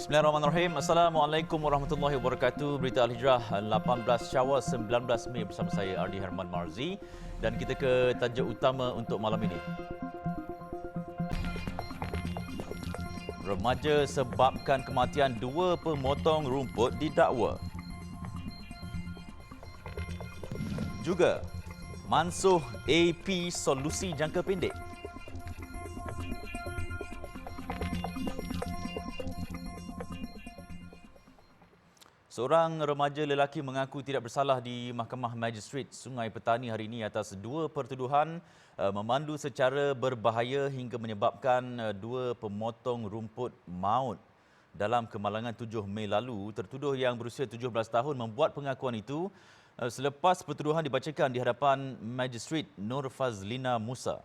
Bismillahirrahmanirrahim. Assalamualaikum warahmatullahi wabarakatuh. Berita Al-Hijrah 18 Syawal 19 Mei bersama saya Ardi Herman Marzi dan kita ke tajuk utama untuk malam ini. Remaja sebabkan kematian dua pemotong rumput didakwa. Juga mansuh AP solusi jangka pendek. Seorang remaja lelaki mengaku tidak bersalah di Mahkamah Magistrate Sungai Petani hari ini atas dua pertuduhan memandu secara berbahaya hingga menyebabkan dua pemotong rumput maut. Dalam kemalangan 7 Mei lalu, tertuduh yang berusia 17 tahun membuat pengakuan itu selepas pertuduhan dibacakan di hadapan Magistrate Nur Fazlina Musa.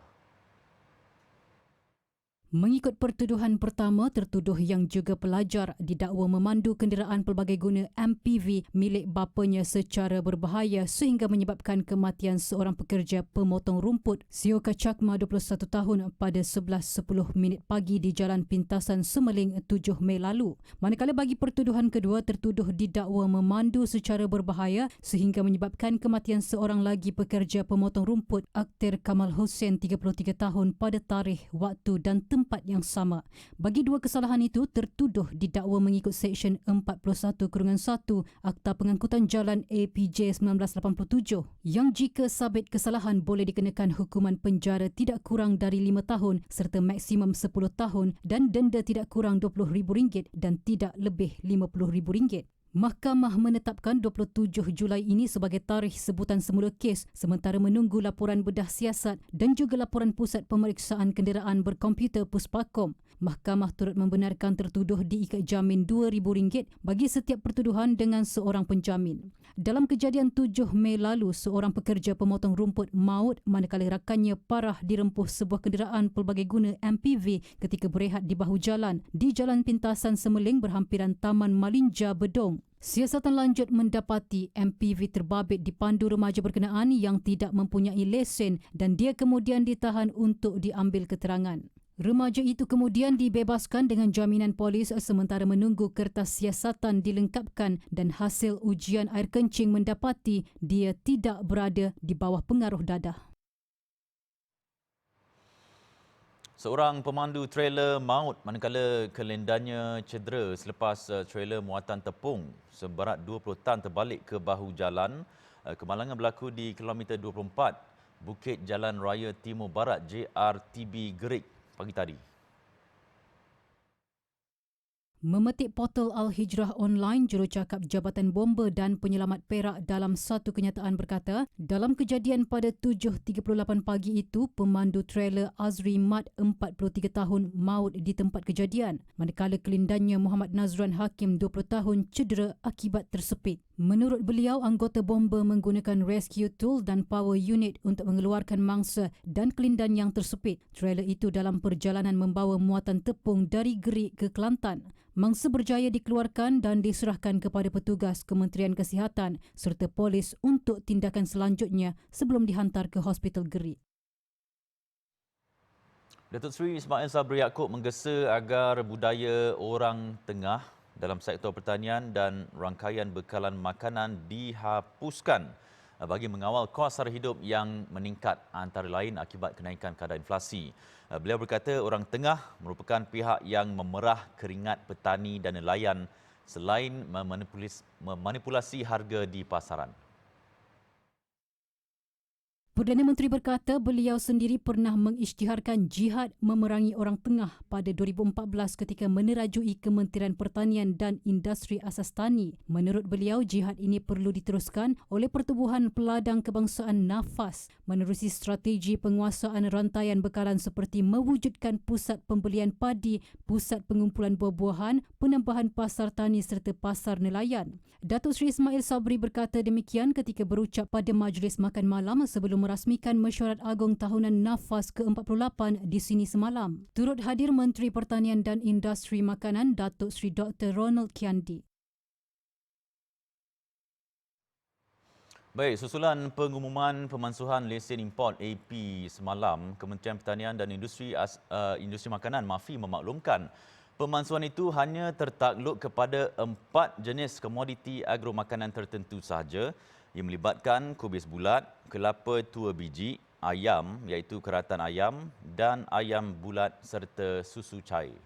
Mengikut pertuduhan pertama, tertuduh yang juga pelajar didakwa memandu kenderaan pelbagai guna MPV milik bapanya secara berbahaya sehingga menyebabkan kematian seorang pekerja pemotong rumput Sioka Chakma 21 tahun pada 11.10 pagi di Jalan Pintasan Semeling 7 Mei lalu. Manakala bagi pertuduhan kedua, tertuduh didakwa memandu secara berbahaya sehingga menyebabkan kematian seorang lagi pekerja pemotong rumput Akhtar Kamal Hussein 33 tahun pada tarikh, waktu dan tempat yang sama. Bagi dua kesalahan itu, tertuduh didakwa mengikut Seksyen 41-1 Akta Pengangkutan Jalan APJ 1987 yang jika sabit kesalahan boleh dikenakan hukuman penjara tidak kurang dari 5 tahun serta maksimum 10 tahun dan denda tidak kurang RM20,000 dan tidak lebih RM50,000. Mahkamah menetapkan 27 Julai ini sebagai tarikh sebutan semula kes sementara menunggu laporan bedah siasat dan juga laporan Pusat Pemeriksaan Kenderaan Berkomputer Puspakom. Mahkamah turut membenarkan tertuduh diikat jamin RM2,000 bagi setiap pertuduhan dengan seorang penjamin. Dalam kejadian 7 Mei lalu, seorang pekerja pemotong rumput maut manakala rakannya parah dirempuh sebuah kenderaan pelbagai guna MPV ketika berehat di bahu jalan di Jalan Pintasan Semeling berhampiran Taman Malinja, Bedong. Siasatan lanjut mendapati MPV terbabit dipandu remaja berkenaan yang tidak mempunyai lesen dan dia kemudian ditahan untuk diambil keterangan. Remaja itu kemudian dibebaskan dengan jaminan polis sementara menunggu kertas siasatan dilengkapkan dan hasil ujian air kencing mendapati dia tidak berada di bawah pengaruh dadah. Seorang pemandu trailer maut manakala kelendanya cedera selepas trailer muatan tepung seberat 20 tan terbalik ke bahu jalan. Kemalangan berlaku di kilometer 24 Bukit Jalan Raya Timur Barat JRTB Gerik pagi tadi. Memetik portal Al-Hijrah Online, jurucakap Jabatan Bomba dan Penyelamat Perak dalam satu kenyataan berkata, dalam kejadian pada 7.38 pagi itu, pemandu trailer Azri Mat 43 tahun maut di tempat kejadian, manakala kelindannya Muhammad Nazran Hakim 20 tahun cedera akibat tersepit. Menurut beliau, anggota bomba menggunakan rescue tool dan power unit untuk mengeluarkan mangsa dan kelindan yang tersepit. Trailer itu dalam perjalanan membawa muatan tepung dari Gerik ke Kelantan. Mangsa berjaya dikeluarkan dan diserahkan kepada petugas Kementerian Kesihatan serta polis untuk tindakan selanjutnya sebelum dihantar ke Hospital Gerik. Datuk Seri Ismail Sabri Yaakob menggesa agar budaya orang Tengah dalam sektor pertanian dan rangkaian bekalan makanan dihapuskan bagi mengawal kos sara hidup yang meningkat antara lain akibat kenaikan kadar inflasi. Beliau berkata orang Tengah merupakan pihak yang memerah keringat petani dan nelayan selain memanipulasi harga di pasaran. Perdana Menteri berkata beliau sendiri pernah mengisytiharkan jihad memerangi orang Tengah pada 2014 ketika menerajui Kementerian Pertanian dan Industri Asas Tani. Menurut beliau, jihad ini perlu diteruskan oleh Pertubuhan Peladang Kebangsaan NAFAS menerusi strategi penguasaan rantaian bekalan seperti mewujudkan pusat pembelian padi, pusat pengumpulan buah-buahan, penambahan pasar tani serta pasar nelayan. Datuk Seri Ismail Sabri berkata demikian ketika berucap pada majlis makan malam sebelum merasmikan mesyuarat agung tahunan NAFAS ke-48 di sini semalam. Turut hadir Menteri Pertanian dan Industri Makanan Datuk Seri Dr. Ronald Kiandi. Baik, susulan pengumuman pemansuhan lesen import AP semalam, Kementerian Pertanian dan Industri Makanan MAFI memaklumkan Pemansuhan itu hanya tertakluk kepada 4 jenis komoditi agromakanan tertentu sahaja yang melibatkan kubis bulat, kelapa tua biji, ayam iaitu keratan ayam dan ayam bulat serta susu cair.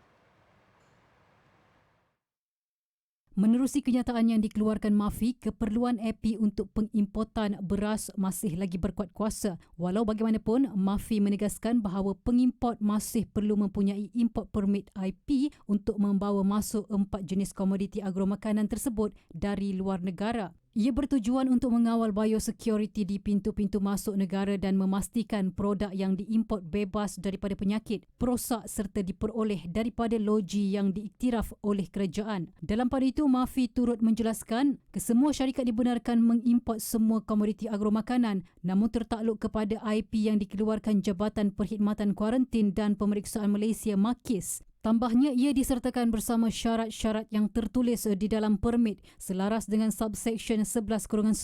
Menerusi kenyataan yang dikeluarkan MAFI, keperluan AP untuk pengimportan beras masih lagi berkuat kuasa. Walau bagaimanapun, MAFI menegaskan bahawa pengimport masih perlu mempunyai import permit IP untuk membawa masuk 4 jenis komoditi agromakanan tersebut dari luar negara. Ia bertujuan untuk mengawal biosecurity di pintu-pintu masuk negara dan memastikan produk yang diimport bebas daripada penyakit, perosak serta diperoleh daripada loji yang diiktiraf oleh kerajaan. Dalam pada itu, MAFI turut menjelaskan kesemua syarikat dibenarkan mengimport semua komoditi agromakanan namun tertakluk kepada IP yang dikeluarkan Jabatan Perkhidmatan Kuarantin dan Pemeriksaan Malaysia MAKIS. Tambahnya, ia disertakan bersama syarat-syarat yang tertulis di dalam permit selaras dengan subsection 11-1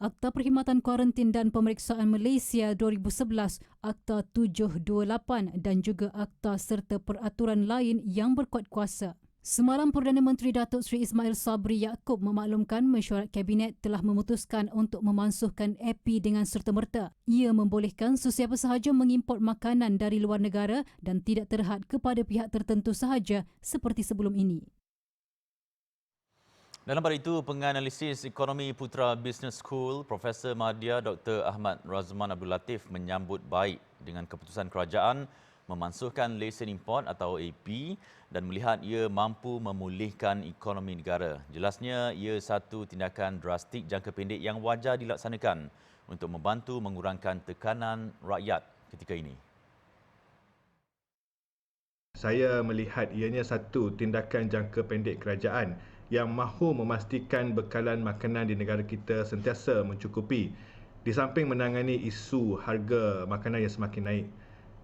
Akta Perkhidmatan Kuarantin dan Pemeriksaan Malaysia 2011, Akta 728 dan juga akta serta peraturan lain yang berkuat kuasa. Semalam, Perdana Menteri Datuk Seri Ismail Sabri Yaakob memaklumkan mesyuarat Kabinet telah memutuskan untuk memansuhkan AP dengan serta-merta. Ia membolehkan sesiapa sahaja mengimport makanan dari luar negara dan tidak terhad kepada pihak tertentu sahaja seperti sebelum ini. Dalam pada itu, penganalisis ekonomi Putra Business School, Profesor Madya Dr. Ahmad Razman Abdul Latif menyambut baik dengan keputusan kerajaan memansuhkan lesen import atau AP dan melihat ia mampu memulihkan ekonomi negara. Jelasnya, ia satu tindakan drastik jangka pendek yang wajar dilaksanakan untuk membantu mengurangkan tekanan rakyat ketika ini. Saya melihat ianya satu tindakan jangka pendek kerajaan yang mahu memastikan bekalan makanan di negara kita sentiasa mencukupi di samping menangani isu harga makanan yang semakin naik.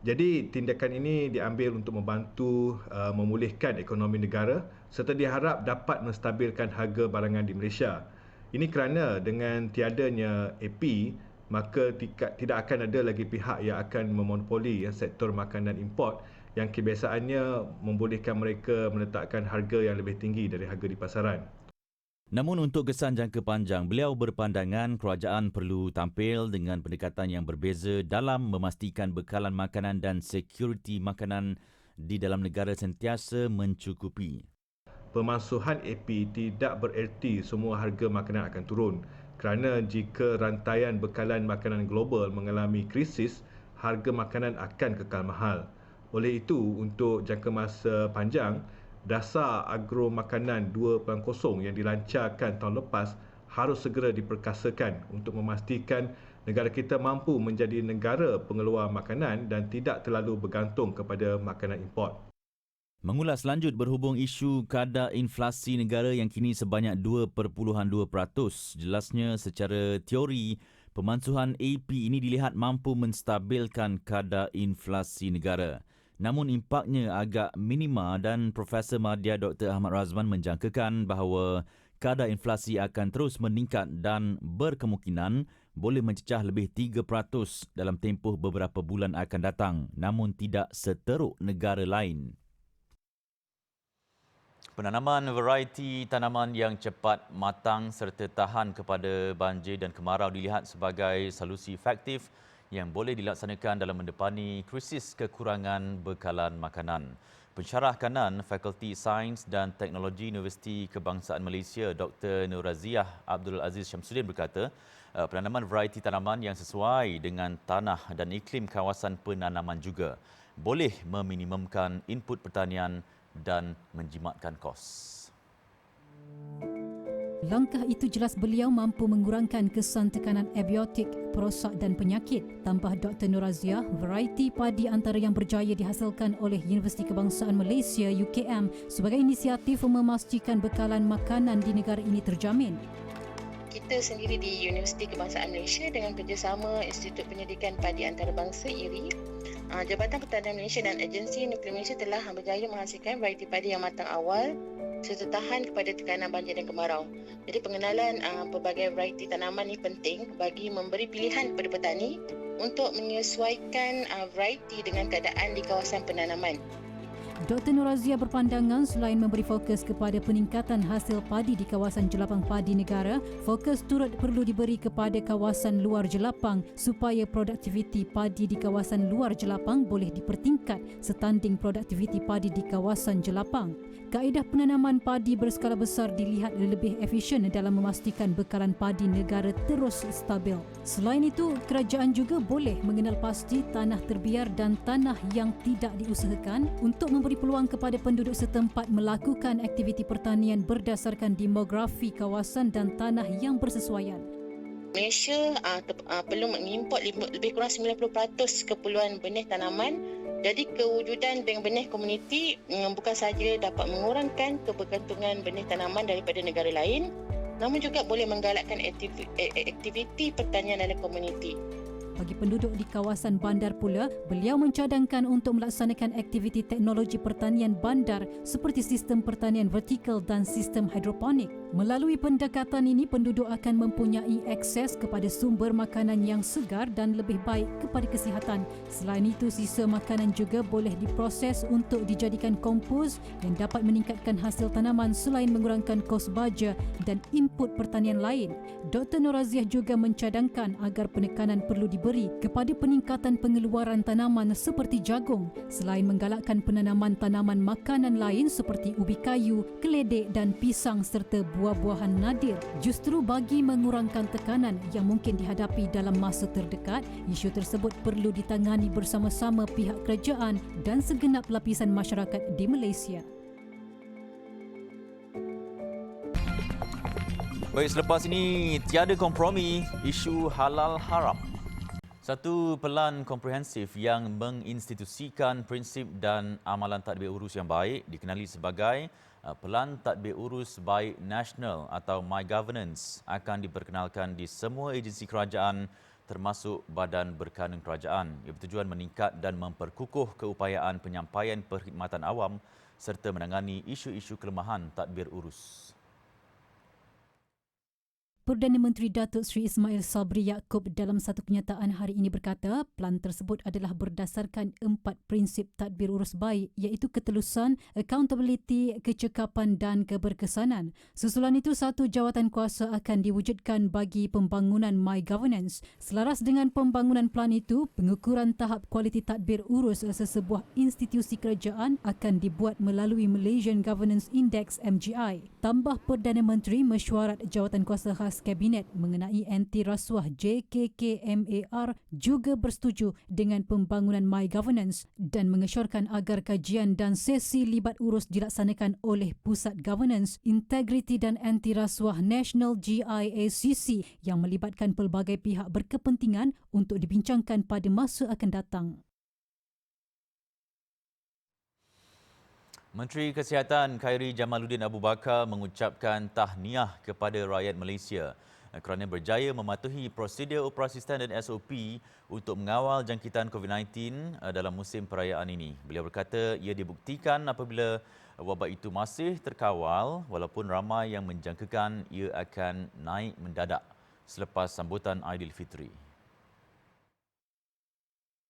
Jadi tindakan ini diambil untuk membantu memulihkan ekonomi negara serta diharap dapat menstabilkan harga barangan di Malaysia. Ini kerana dengan tiadanya AP, maka tidak akan ada lagi pihak yang akan memonopoli sektor makanan import yang kebiasaannya membolehkan mereka meletakkan harga yang lebih tinggi dari harga di pasaran. Namun untuk kesan jangka panjang, beliau berpandangan kerajaan perlu tampil dengan pendekatan yang berbeza dalam memastikan bekalan makanan dan sekuriti makanan di dalam negara sentiasa mencukupi. Pemansuhan AP tidak bererti semua harga makanan akan turun kerana jika rantaian bekalan makanan global mengalami krisis, harga makanan akan kekal mahal. Oleh itu, untuk jangka masa panjang, dasar agro makanan 2.0 yang dilancarkan tahun lepas harus segera diperkasakan untuk memastikan negara kita mampu menjadi negara pengeluar makanan dan tidak terlalu bergantung kepada makanan import. Mengulas lanjut berhubung isu kadar inflasi negara yang kini sebanyak 2.2%. Jelasnya, secara teori, pemansuhan AP ini dilihat mampu menstabilkan kadar inflasi negara. Namun impaknya agak minima dan Profesor Madya Dr. Ahmad Razman menjangkakan bahawa kadar inflasi akan terus meningkat dan berkemungkinan boleh mencecah lebih 3% dalam tempoh beberapa bulan akan datang, namun tidak seteruk negara lain. Penanaman varieti tanaman yang cepat matang serta tahan kepada banjir dan kemarau dilihat sebagai solusi efektif yang boleh dilaksanakan dalam mendepani krisis kekurangan bekalan makanan. Pensyarah kanan Fakulti Sains dan Teknologi Universiti Kebangsaan Malaysia Dr. Nur Raziah Abdul Aziz Syamsuddin berkata, penanaman varieti tanaman yang sesuai dengan tanah dan iklim kawasan penanaman juga boleh meminimumkan input pertanian dan menjimatkan kos. Langkah itu jelas beliau mampu mengurangkan kesan tekanan abiotik, perosak dan penyakit. Tambah Dr. Nur Raziah, varieti padi antara yang berjaya dihasilkan oleh Universiti Kebangsaan Malaysia UKM sebagai inisiatif memastikan bekalan makanan di negara ini terjamin. Kita sendiri di Universiti Kebangsaan Malaysia dengan kerjasama Institut Pendidikan Padi Antarabangsa IRI, Jabatan Pertanian Malaysia dan Agensi Nuklear Malaysia telah berjaya menghasilkan varieti padi yang matang awal serta tahan kepada tekanan banjir dan kemarau. Jadi pengenalan pelbagai varieti tanaman ini penting bagi memberi pilihan kepada petani untuk menyesuaikan varieti dengan keadaan di kawasan penanaman. Dr. Nur Razia berpandangan selain memberi fokus kepada peningkatan hasil padi di kawasan jelapang padi negara, fokus turut perlu diberi kepada kawasan luar jelapang supaya produktiviti padi di kawasan luar jelapang boleh dipertingkat setanding produktiviti padi di kawasan jelapang. Kaedah penanaman padi berskala besar dilihat lebih efisien dalam memastikan bekalan padi negara terus stabil. Selain itu, kerajaan juga boleh mengenal pasti tanah terbiar dan tanah yang tidak diusahakan untuk memberi peluang kepada penduduk setempat melakukan aktiviti pertanian berdasarkan demografi kawasan dan tanah yang bersesuaian. Malaysia perlu mengimport lebih kurang 90% keperluan benih tanaman. Jadi kewujudan bank benih komuniti bukan sahaja dapat mengurangkan kebergantungan benih tanaman daripada negara lain, namun juga boleh menggalakkan aktiviti pertanian dalam komuniti. Bagi penduduk di kawasan bandar pula, beliau mencadangkan untuk melaksanakan aktiviti teknologi pertanian bandar seperti sistem pertanian vertikal dan sistem hidroponik. Melalui pendekatan ini, penduduk akan mempunyai akses kepada sumber makanan yang segar dan lebih baik kepada kesihatan. Selain itu, sisa makanan juga boleh diproses untuk dijadikan kompos yang dapat meningkatkan hasil tanaman selain mengurangkan kos baja dan input pertanian lain. Dr. Nur Razia juga mencadangkan agar penekanan perlu diberi kepada peningkatan pengeluaran tanaman seperti jagung selain menggalakkan penanaman tanaman makanan lain seperti ubi kayu, keledek dan pisang serta buah-buahan nadir. Justru bagi mengurangkan tekanan yang mungkin dihadapi dalam masa terdekat, isu tersebut perlu ditangani bersama-sama pihak kerajaan dan segenap lapisan masyarakat di Malaysia. Baik, selepas ini tiada kompromi isu halal haram. Satu pelan komprehensif yang menginstitusikan prinsip dan amalan tadbir urus yang baik dikenali sebagai Pelan Tadbir Urus Baik Nasional atau My Governance akan diperkenalkan di semua agensi kerajaan termasuk badan berkanun kerajaan. Ia bertujuan meningkat dan memperkukuh keupayaan penyampaian perkhidmatan awam serta menangani isu-isu kelemahan tadbir urus. Perdana Menteri Datuk Seri Ismail Sabri Yaakob dalam satu kenyataan hari ini berkata, pelan tersebut adalah berdasarkan 4 prinsip tadbir urus baik iaitu ketelusan, accountability, kecekapan dan keberkesanan. Susulan itu, satu jawatan kuasa akan diwujudkan bagi pembangunan My Governance. Selaras dengan pembangunan pelan itu, pengukuran tahap kualiti tadbir urus sesebuah institusi kerajaan akan dibuat melalui Malaysian Governance Index MGI. Tambah Perdana Menteri, mesyuarat jawatan kuasa khas Kabinet mengenai anti rasuah JKKMAR juga bersetuju dengan pembangunan My Governance dan mengesyorkan agar kajian dan sesi libat urus dilaksanakan oleh Pusat Governance, Integriti dan Anti Rasuah National GIACC yang melibatkan pelbagai pihak berkepentingan untuk dibincangkan pada masa akan datang. Menteri Kesihatan Khairi Jamaluddin Abu Bakar mengucapkan tahniah kepada rakyat Malaysia kerana berjaya mematuhi prosedur operasi standard SOP untuk mengawal jangkitan COVID-19 dalam musim perayaan ini. Beliau berkata ia dibuktikan apabila wabak itu masih terkawal walaupun ramai yang menjangkakan ia akan naik mendadak selepas sambutan Aidilfitri.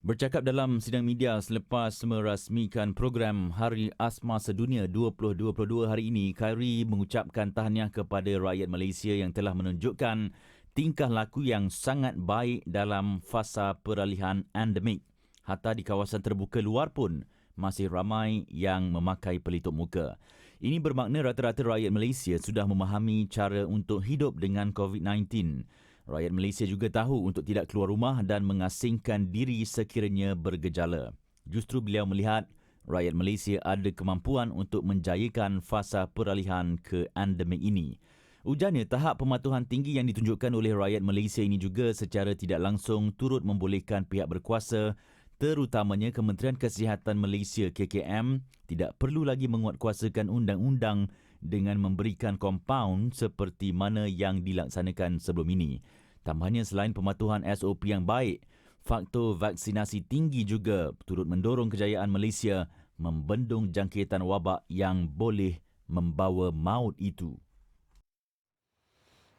Bercakap dalam sidang media selepas merasmikan program Hari Asma Sedunia 2022 hari ini, Khairi mengucapkan tahniah kepada rakyat Malaysia yang telah menunjukkan tingkah laku yang sangat baik dalam fasa peralihan endemik. Hatta di kawasan terbuka luar pun masih ramai yang memakai pelitup muka. Ini bermakna rata-rata rakyat Malaysia sudah memahami cara untuk hidup dengan COVID-19. Rakyat Malaysia juga tahu untuk tidak keluar rumah dan mengasingkan diri sekiranya bergejala. Justru beliau melihat rakyat Malaysia ada kemampuan untuk menjayakan fasa peralihan ke endemik ini. Ujarnya, tahap pematuhan tinggi yang ditunjukkan oleh rakyat Malaysia ini juga secara tidak langsung turut membolehkan pihak berkuasa, terutamanya Kementerian Kesihatan Malaysia KKM, tidak perlu lagi menguatkuasakan undang-undang dengan memberikan kompaun seperti mana yang dilaksanakan sebelum ini. Tambahnya, selain pematuhan SOP yang baik, faktor vaksinasi tinggi juga turut mendorong kejayaan Malaysia membendung jangkitan wabak yang boleh membawa maut itu.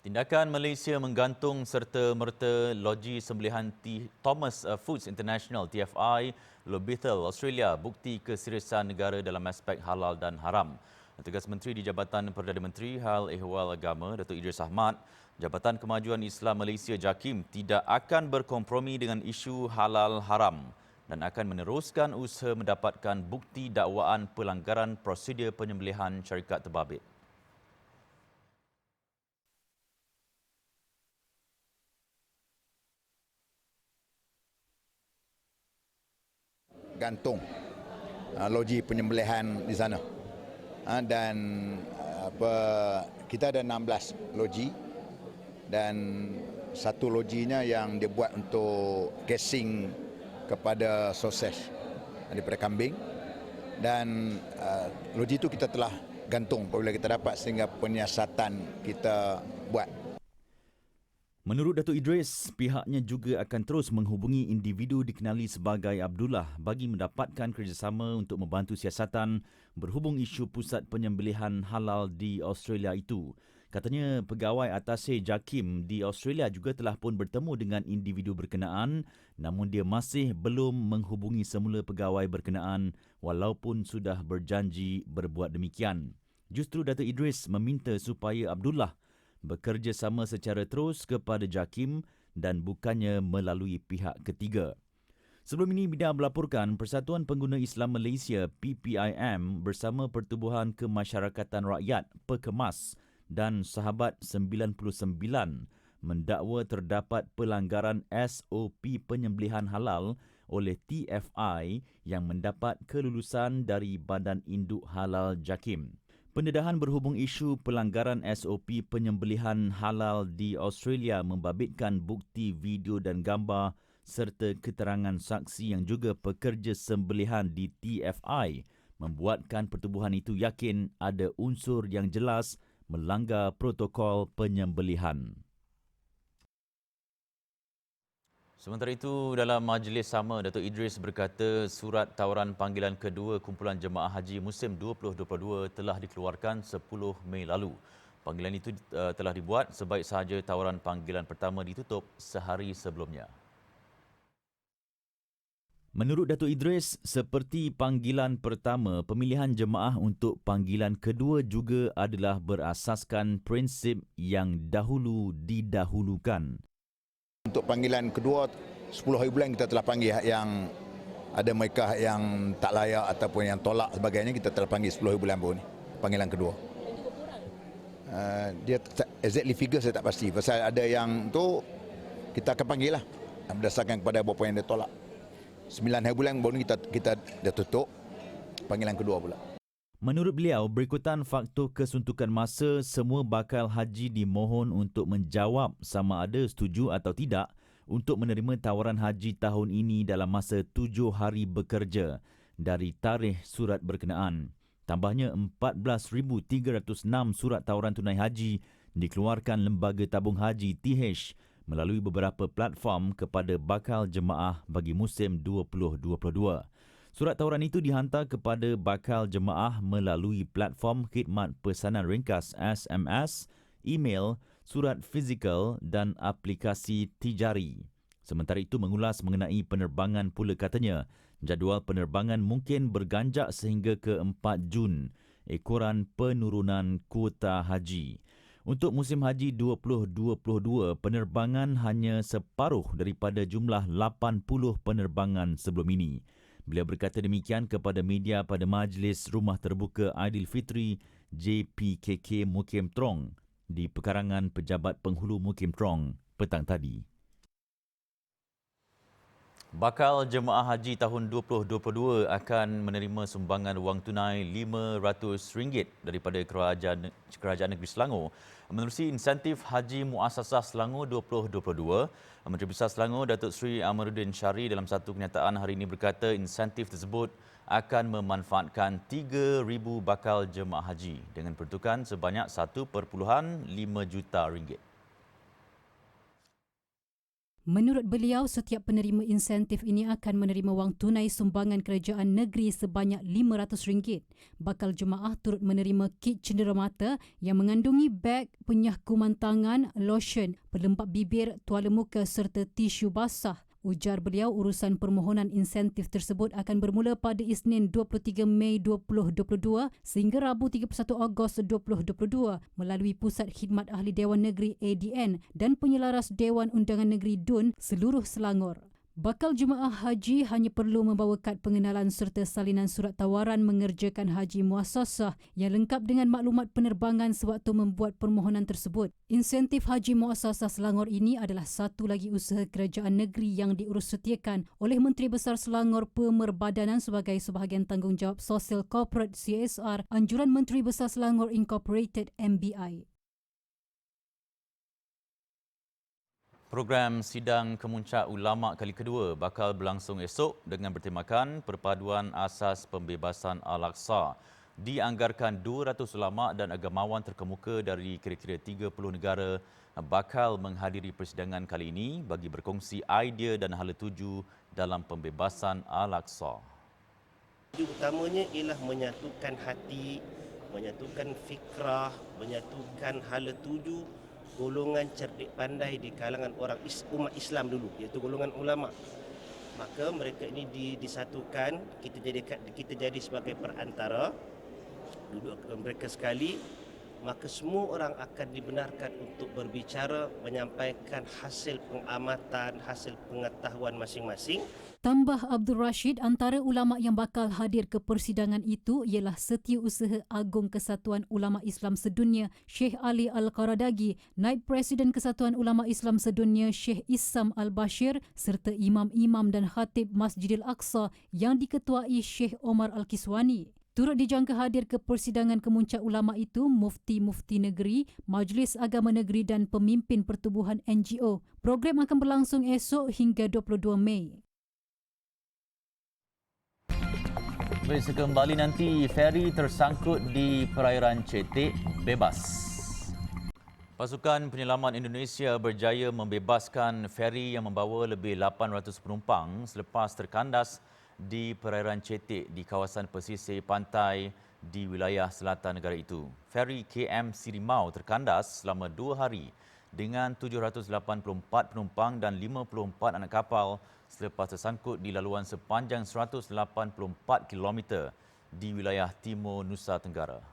Tindakan Malaysia menggantung serta-merta loji sembelihan Thomas Foods International TFI Lobethal Australia bukti keseriusan negara dalam aspek halal dan haram. Tugas Menteri di Jabatan Perdana Menteri Hal Ehwal Agama Datuk Idris Ahmad, Jabatan Kemajuan Islam Malaysia JAKIM tidak akan berkompromi dengan isu halal haram dan akan meneruskan usaha mendapatkan bukti dakwaan pelanggaran prosedur penyembelihan syarikat terbabit. Gantung loji penyembelihan di sana. Dan kita ada 16 loji dan satu lojinya yang dibuat untuk casing kepada soses daripada kambing, dan loji itu kita telah gantung apabila kita dapat sehingga penyiasatan kita buat. Menurut Datuk Idris, pihaknya juga akan terus menghubungi individu dikenali sebagai Abdullah bagi mendapatkan kerjasama untuk membantu siasatan berhubung isu pusat penyembelihan halal di Australia itu. Katanya pegawai atase JAKIM di Australia juga telah pun bertemu dengan individu berkenaan, namun dia masih belum menghubungi semula pegawai berkenaan walaupun sudah berjanji berbuat demikian. Justru Datuk Idris meminta supaya Abdullah bekerjasama secara terus kepada JAKIM dan bukannya melalui pihak ketiga. Sebelum ini, media melaporkan Persatuan Pengguna Islam Malaysia PPIM bersama Pertubuhan Kemasyarakatan Rakyat PEKEMAS dan Sahabat 99 mendakwa terdapat pelanggaran SOP penyembelihan halal oleh TFI yang mendapat kelulusan dari Badan Induk Halal JAKIM. Pendedahan berhubung isu pelanggaran SOP penyembelihan halal di Australia membabitkan bukti video dan gambar serta keterangan saksi yang juga pekerja sembelihan di TFI membuatkan pertubuhan itu yakin ada unsur yang jelas melanggar protokol penyembelihan. Sementara itu, dalam majlis sama, Datuk Idris berkata surat tawaran panggilan kedua kumpulan jemaah haji musim 2022 telah dikeluarkan 10 Mei lalu. Panggilan itu telah dibuat sebaik sahaja tawaran panggilan pertama ditutup sehari sebelumnya. Menurut Datuk Idris, seperti panggilan pertama, pemilihan jemaah untuk panggilan kedua juga adalah berasaskan prinsip yang dahulu didahulukan. Untuk panggilan kedua, 10 hari bulan kita telah panggil yang ada mereka yang tak layak ataupun yang tolak sebagainya, kita telah panggil 10 hari bulan pun panggilan kedua. Dia exactly figure saya tak pasti. Pasal ada yang tu kita akan panggil lah berdasarkan kepada berapa yang dia tolak. 9 hari bulan baru kita dah tutup panggilan kedua pula. Menurut beliau, berikutan faktor kesuntukan masa, semua bakal haji dimohon untuk menjawab sama ada setuju atau tidak untuk menerima tawaran haji tahun ini dalam masa 7 hari bekerja dari tarikh surat berkenaan. Tambahnya 14,306 surat tawaran tunai haji dikeluarkan Lembaga Tabung Haji TH melalui beberapa platform kepada bakal jemaah bagi musim 2022. Surat tawaran itu dihantar kepada bakal jemaah melalui platform khidmat pesanan ringkas SMS, email, surat fizikal dan aplikasi tijari. Sementara itu, mengulas mengenai penerbangan pula katanya, jadual penerbangan mungkin berganjak sehingga ke 4 Jun, ekoran penurunan kuota haji. Untuk musim haji 2022, penerbangan hanya separuh daripada jumlah 80 penerbangan sebelum ini. Beliau berkata demikian kepada media pada Majlis Rumah Terbuka Aidilfitri JPKK Mukim Trong di pekarangan Pejabat Penghulu Mukim Trong petang tadi. Bakal jemaah haji tahun 2022 akan menerima sumbangan wang tunai RM500 daripada Kerajaan Negeri Selangor menerusi insentif Haji Muassasah Selangor 2022. Menteri Besar Selangor Datuk Seri Amaruddin Syari dalam satu kenyataan hari ini berkata insentif tersebut akan memanfaatkan 3,000 bakal jemaah haji dengan peruntukan sebanyak RM1.5 juta. Menurut beliau, setiap penerima insentif ini akan menerima wang tunai sumbangan kerajaan negeri sebanyak RM500. Bakal jemaah turut menerima kit cenderamata yang mengandungi beg, penyah kuman tangan, lotion, pelembap bibir, tuala muka serta tisu basah. Ujar beliau, urusan permohonan insentif tersebut akan bermula pada Isnin 23 Mei 2022 sehingga Rabu 31 Ogos 2022 melalui Pusat Khidmat Ahli Dewan Negeri ADN dan Penyelaras Dewan Undangan Negeri DUN seluruh Selangor. Bakal jemaah haji hanya perlu membawa kad pengenalan serta salinan surat tawaran mengerjakan haji muassasah yang lengkap dengan maklumat penerbangan sewaktu membuat permohonan tersebut. Insentif Haji Muassasah Selangor ini adalah satu lagi usaha kerajaan negeri yang diurus setiakan oleh Menteri Besar Selangor Pemerbadanan sebagai sebahagian tanggungjawab sosial corporate CSR Anjuran Menteri Besar Selangor Incorporated MBI. Program Sidang Kemuncak Ulama kali kedua bakal berlangsung esok dengan bertemakan perpaduan asas pembebasan Al-Aqsa. Dianggarkan 200 ulama dan agamawan terkemuka dari kira-kira 30 negara bakal menghadiri persidangan kali ini bagi berkongsi idea dan hala tuju dalam pembebasan Al-Aqsa. Tujuan utamanya ialah menyatukan hati, menyatukan fikrah, menyatukan hala tuju golongan cerdik pandai di kalangan orang umat Islam dulu, iaitu golongan ulama. Maka mereka ini disatukan, kita jadi sebagai perantara, duduk mereka sekali, maka semua orang akan dibenarkan untuk berbicara, menyampaikan hasil pengamatan, hasil pengetahuan masing-masing. Tambah Abdul Rashid, antara ulama yang bakal hadir ke persidangan itu ialah Setiausaha Agung Kesatuan Ulama Islam Sedunia Sheikh Ali Al-Qaradagi, Naib Presiden Kesatuan Ulama Islam Sedunia Sheikh Issam Al-Bashir serta imam-imam dan khatib Masjidil Aqsa yang diketuai Sheikh Omar Al-Kiswani. Turut dijangka hadir ke persidangan kemuncak ulama itu mufti-mufti negeri, Majlis Agama Negeri dan pemimpin pertubuhan NGO. Program akan berlangsung esok hingga 22 Mei. Baik, sekembali nanti, feri tersangkut di perairan Cetek bebas. Pasukan Penyelamat Indonesia berjaya membebaskan feri yang membawa lebih 800 penumpang selepas terkandas di perairan Cetek di kawasan pesisir pantai di wilayah selatan negara itu. Feri KM Sirimau terkandas selama 2 hari dengan 784 penumpang dan 54 anak kapal selepas tersangkut di laluan sepanjang 184 km di wilayah timur Nusa Tenggara.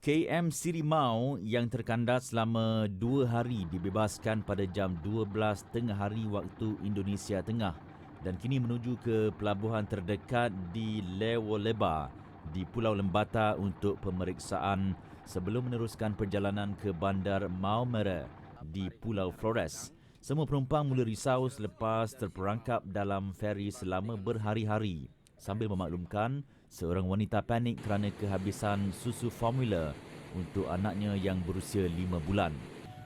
KM Sirimau yang terkandas selama 2 hari dibebaskan pada jam 12 tengah hari waktu Indonesia Tengah dan kini menuju ke pelabuhan terdekat di Lewoleba di Pulau Lembata untuk pemeriksaan sebelum meneruskan perjalanan ke Bandar Maumere di Pulau Flores. Semua penumpang mula risau selepas terperangkap dalam feri selama berhari-hari sambil memaklumkan seorang wanita panik kerana kehabisan susu formula untuk anaknya yang berusia 5 bulan.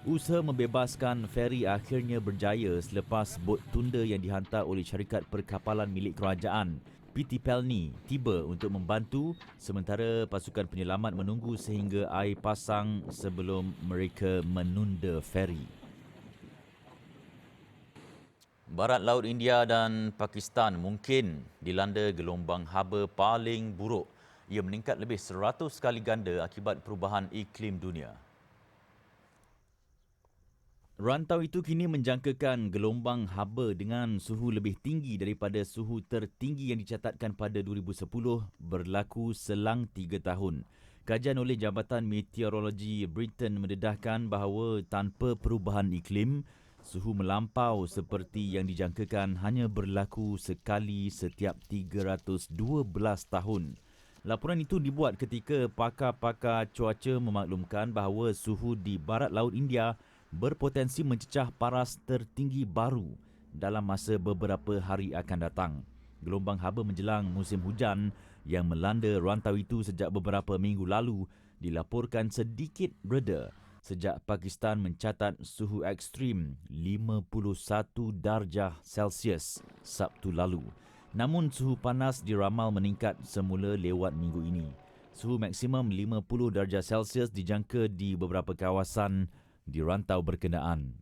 Usaha membebaskan feri akhirnya berjaya selepas bot tunda yang dihantar oleh syarikat perkapalan milik kerajaan PT Pelni tiba untuk membantu sementara pasukan penyelamat menunggu sehingga air pasang sebelum mereka menunda feri. Barat Laut India dan Pakistan mungkin dilanda gelombang haba paling buruk. Ia meningkat lebih 100 kali ganda akibat perubahan iklim dunia. Rantau itu kini menjangkakan gelombang haba dengan suhu lebih tinggi daripada suhu tertinggi yang dicatatkan pada 2010 berlaku selang 3 tahun. Kajian oleh Jabatan Meteorologi Britain mendedahkan bahawa tanpa perubahan iklim, suhu melampau seperti yang dijangkakan hanya berlaku sekali setiap 312 tahun. Laporan itu dibuat ketika pakar-pakar cuaca memaklumkan bahawa suhu di barat laut India berpotensi mencecah paras tertinggi baru dalam masa beberapa hari akan datang. Gelombang haba menjelang musim hujan yang melanda rantau itu sejak beberapa minggu lalu dilaporkan sedikit reda sejak Pakistan mencatat suhu ekstrim 51 darjah Celsius Sabtu lalu. Namun suhu panas diramal meningkat semula lewat minggu ini. Suhu maksimum 50 darjah Celsius dijangka di beberapa kawasan di rantau berkenaan.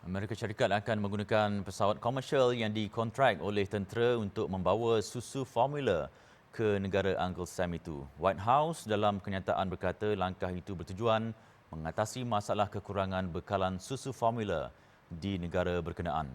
Amerika Syarikat akan menggunakan pesawat komersial yang dikontrak oleh tentera untuk membawa susu formula ke negara Uncle Sam itu. White House dalam kenyataan berkata langkah itu bertujuan mengatasi masalah kekurangan bekalan susu formula di negara berkenaan.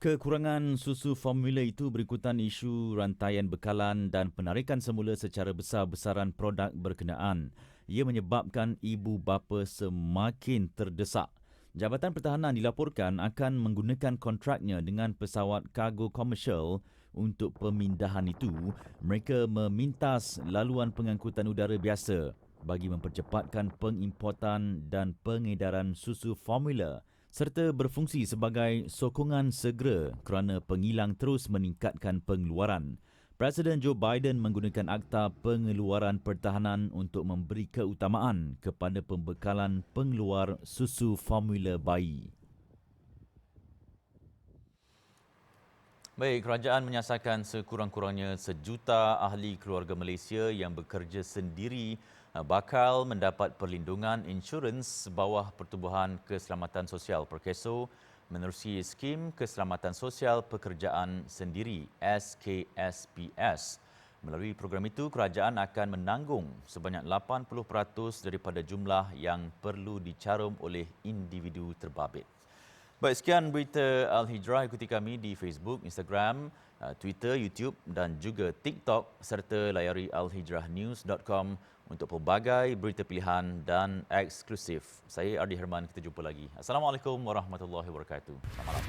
Kekurangan susu formula itu berikutan isu rantaian bekalan dan penarikan semula secara besar-besaran produk berkenaan. Ia menyebabkan ibu bapa semakin terdesak. Jabatan Pertahanan dilaporkan akan menggunakan kontraknya dengan pesawat kargo komersial untuk pemindahan itu. Mereka memintas laluan pengangkutan udara biasa bagi mempercepatkan pengimportan dan pengedaran susu formula serta berfungsi sebagai sokongan segera kerana pengilang terus meningkatkan pengeluaran. Presiden Joe Biden menggunakan Akta Pengeluaran Pertahanan untuk memberi keutamaan kepada pembekalan pengeluar susu formula bayi. Baik, kerajaan menyasarkan sekurang-kurangnya 1 juta ahli keluarga Malaysia yang bekerja sendiri bakal mendapat perlindungan insurans bawah Pertubuhan Keselamatan Sosial Perkeso menerusi Skim Keselamatan Sosial Pekerjaan Sendiri SKSPS. Melalui program itu, kerajaan akan menanggung sebanyak 80% daripada jumlah yang perlu dicarum oleh individu terbabit. Baik, sekian berita Al-Hijrah. Ikuti kami di Facebook, Instagram, Twitter, YouTube dan juga TikTok serta layari alhijrahnews.com untuk pelbagai berita pilihan dan eksklusif. Saya Ardi Herman, kita jumpa lagi. Assalamualaikum warahmatullahi wabarakatuh. Selamat malam.